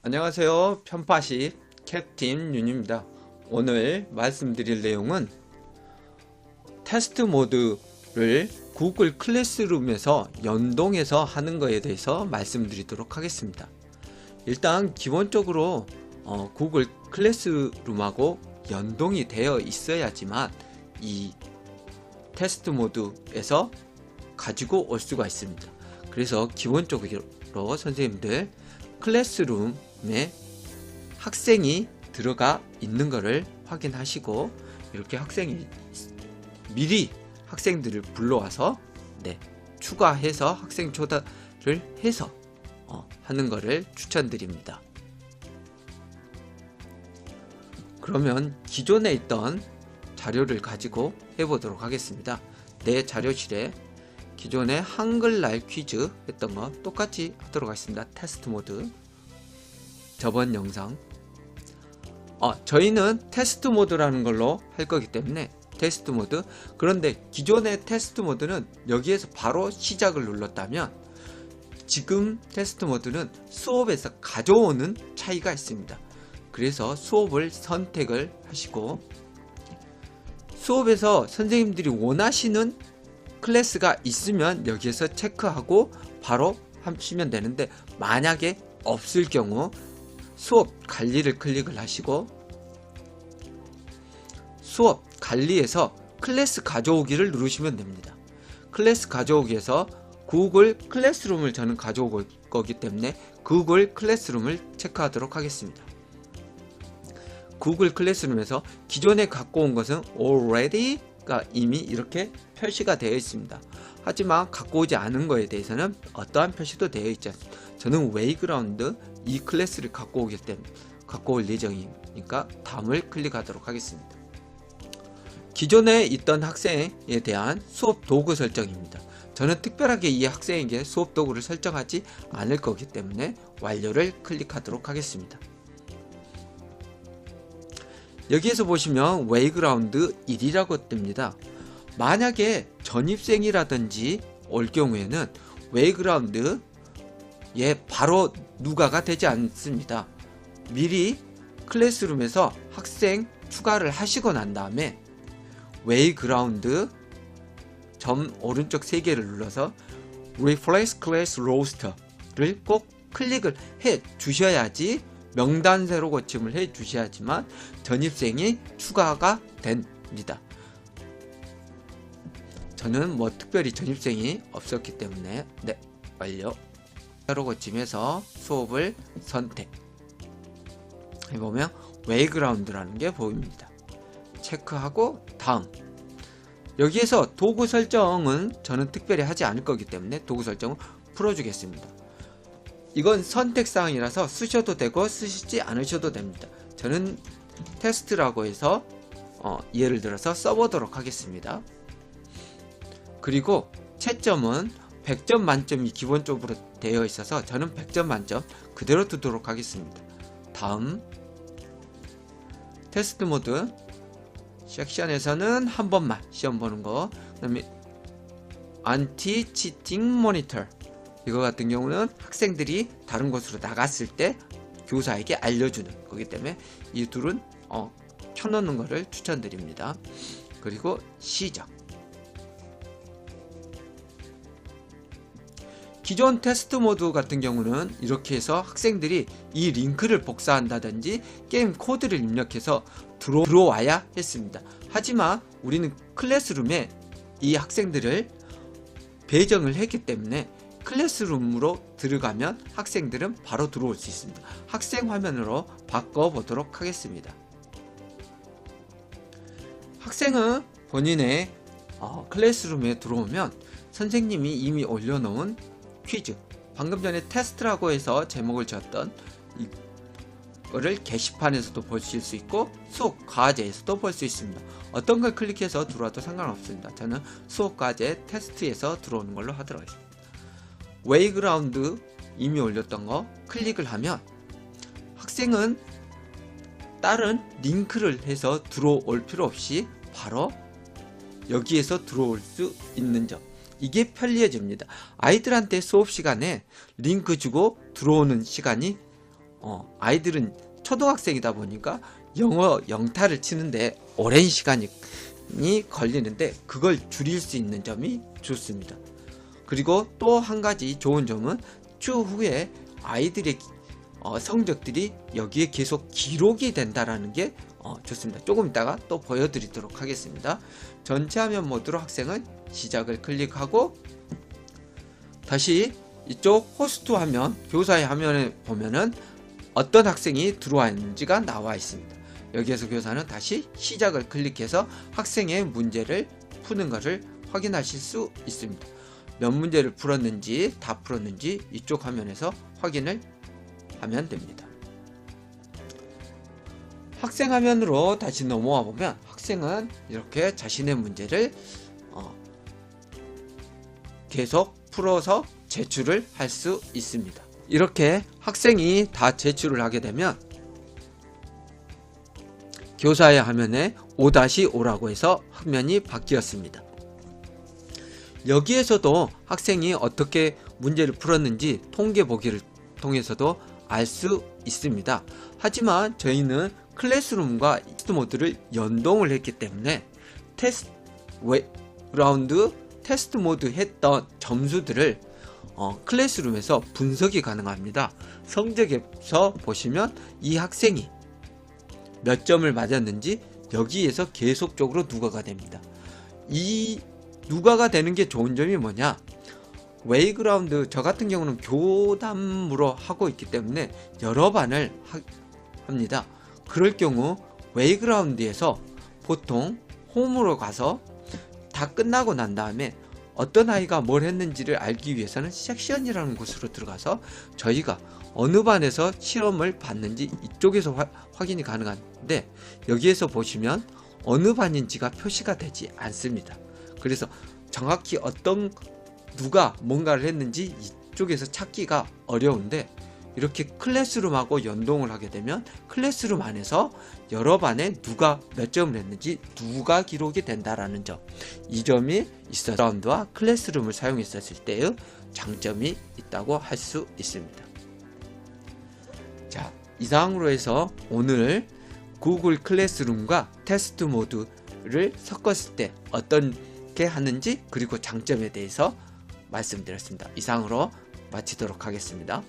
안녕하세요. 편파시 캡틴 윤입니다. 오늘 말씀드릴 내용은 테스트 모드를 구글 클래스룸에서 연동해서 하는 것에 대해서 말씀드리도록 하겠습니다. 일단 기본적으로 구글 클래스룸하고 연동이 되어 있어야지만 이 테스트 모드에서 가지고 올 수가 있습니다. 그래서 기본적으로 선생님들 클래스룸에 학생이 들어가 있는 것을 확인하시고, 이렇게 학생이 미리 학생들을 불러와서 추가해서 학생 조달을 해서 하는 것을 추천드립니다. 그러면 기존에 있던 자료를 가지고 해보도록 하겠습니다. 내 자료실에 기존에 한글날 퀴즈 했던 거 똑같이 하도록 하겠습니다. 테스트 모드. 저번 영상 저희는 테스트 모드라는 걸로 할 거기 때문에 테스트 모드. 그런데 기존의 테스트 모드는 여기에서 바로 시작을 눌렀다면, 지금 테스트 모드는 수업에서 가져오는 차이가 있습니다. 그래서 수업을 선택을 하시고, 수업에서 선생님들이 원하시는 클래스가 있으면 여기에서 체크하고 바로 하시면 되는데, 만약에 없을 경우 수업 관리를 클릭을 하시고, 수업 관리에서 클래스 가져오기를 누르시면 됩니다. 클래스 가져오기에서 구글 클래스룸을 저는 가져올 거기 때문에 구글 클래스룸을 체크하도록 하겠습니다. 구글 클래스룸에서 기존에 갖고 온 것은 already가 이미 이렇게 표시가 되어 있습니다. 하지만 갖고 오지 않은 거에 대해서는 어떠한 표시도 되어 있지 않습니다. 저는 웨이그라운드 이 클래스를 갖고 오기 때문에 갖고 올 예정이니까 다음을 클릭하도록 하겠습니다. 기존에 있던 학생에 대한 수업 도구 설정입니다. 저는 특별하게 이 학생에게 수업 도구를 설정하지 않을 거기 때문에 완료를 클릭하도록 하겠습니다. 여기에서 보시면 웨이그라운드 1이라고 뜹니다. 만약에 전입생이라든지 올 경우에는 웨이그라운드에 바로 누가가 되지 않습니다. 미리 클래스룸에서 학생 추가를 하시고 난 다음에 웨이그라운드 점 오른쪽 3개를 눌러서 Replace Class Roster를 꼭 클릭을 해 주셔야지, 명단새로 고침을 해 주셔야지만 전입생이 추가가 됩니다. 저는 특별히 전입생이 없었기 때문에 완료. 새로 고침해서 수업을 선택 해보면 웨이그라운드라는 게 보입니다. 체크하고 다음. 여기에서 도구 설정은 저는 특별히 하지 않을 거기 때문에 도구 설정을 풀어주겠습니다. 이건 선택사항이라서 쓰셔도 되고 쓰시지 않으셔도 됩니다. 저는 테스트라고 해서 예를 들어서 써보도록 하겠습니다. 그리고 채점은 100점 만점이 기본적으로 되어 있어서 저는 100점 만점 그대로 두도록 하겠습니다. 다음. 테스트 모드 섹션에서는 한 번만 시험 보는 거, 그 다음에 안티 치팅 모니터, 이거 같은 경우는 학생들이 다른 곳으로 나갔을 때 교사에게 알려주는 거기 때문에 이 둘은 켜놓는 것을 추천드립니다. 그리고 시작. 기존 테스트 모드 같은 경우는 이렇게 해서 학생들이 이 링크를 복사한다든지 게임 코드를 입력해서 들어와야 했습니다. 하지만 우리는 클래스룸에 이 학생들을 배정을 했기 때문에 클래스룸으로 들어가면 학생들은 바로 들어올 수 있습니다. 학생 화면으로 바꿔보도록 하겠습니다. 학생은 본인의 클래스룸에 들어오면 선생님이 이미 올려놓은 퀴즈, 방금 전에 테스트라고 해서 제목을 지었던 이거를 게시판에서도 보실 수 있고 수업 과제에서도 볼 수 있습니다. 어떤 걸 클릭해서 들어와도 상관없습니다. 저는 수업 과제 테스트에서 들어오는 걸로 하도록 하겠습니다. 웨이그라운드 이미 올렸던 거 클릭을 하면 학생은 다른 링크를 해서 들어올 필요 없이 바로 여기에서 들어올 수 있는 점, 이게 편리해집니다. 아이들한테 수업 시간에 링크 주고 들어오는 시간이 아이들은 초등학생이다 보니까 영어 영타를 치는데 오랜 시간이 걸리는데 그걸 줄일 수 있는 점이 좋습니다. 그리고 또 한 가지 좋은 점은 추후에 아이들의 성적들이 여기에 계속 기록이 된다라는 게 좋습니다. 조금 이따가 또 보여드리도록 하겠습니다. 전체 화면 모드로 학생은 시작을 클릭하고 다시 이쪽 호스트 화면, 교사의 화면에 보면은 어떤 학생이 들어와 있는지가 나와 있습니다. 여기에서 교사는 다시 시작을 클릭해서 학생의 문제를 푸는 것을 확인하실 수 있습니다. 몇 문제를 풀었는지, 다 풀었는지 이쪽 화면에서 확인을 하면 됩니다. 학생 화면으로 다시 넘어와 보면 학생은 이렇게 자신의 문제를 계속 풀어서 제출을 할 수 있습니다. 이렇게 학생이 다 제출을 하게 되면 교사의 화면에 5-5라고 해서 화면이 바뀌었습니다. 여기에서도 학생이 어떻게 문제를 풀었는지 통계 보기를 통해서도 알 수 있습니다. 하지만 저희는 클래스룸과 테스트 모드를 연동을 했기 때문에 라운드 테스트 모드 했던 점수들을 클래스룸에서 분석이 가능합니다. 성적에서 보시면 이 학생이 몇 점을 맞았는지 여기에서 계속적으로 누가가 됩니다. 이 누가가 되는 게 좋은 점이 뭐냐, 웨이그라운드 저 같은 경우는 교담으로 하고 있기 때문에 여러 반을 합니다. 그럴 경우 웨이그라운드에서 보통 홈으로 가서 다 끝나고 난 다음에 어떤 아이가 뭘 했는지를 알기 위해서는 섹션이라는 곳으로 들어가서 저희가 어느 반에서 실험을 봤는지 이쪽에서 확인이 가능한데 여기에서 보시면 어느 반인지가 표시가 되지 않습니다. 그래서 정확히 누가 뭔가를 했는지 이쪽에서 찾기가 어려운데 이렇게 클래스룸하고 연동을 하게 되면 클래스룸 안에서 여러 반에 누가 몇 점을 했는지 누가 기록이 된다라는 점, 이 점이 있어서 라운드와 클래스룸을 사용했었을 때의 장점이 있다고 할 수 있습니다. 자, 이상으로 해서 오늘 구글 클래스룸과 테스트 모드를 섞었을 때 어떻게 하는지 그리고 장점에 대해서 말씀드렸습니다. 이상으로 마치도록 하겠습니다.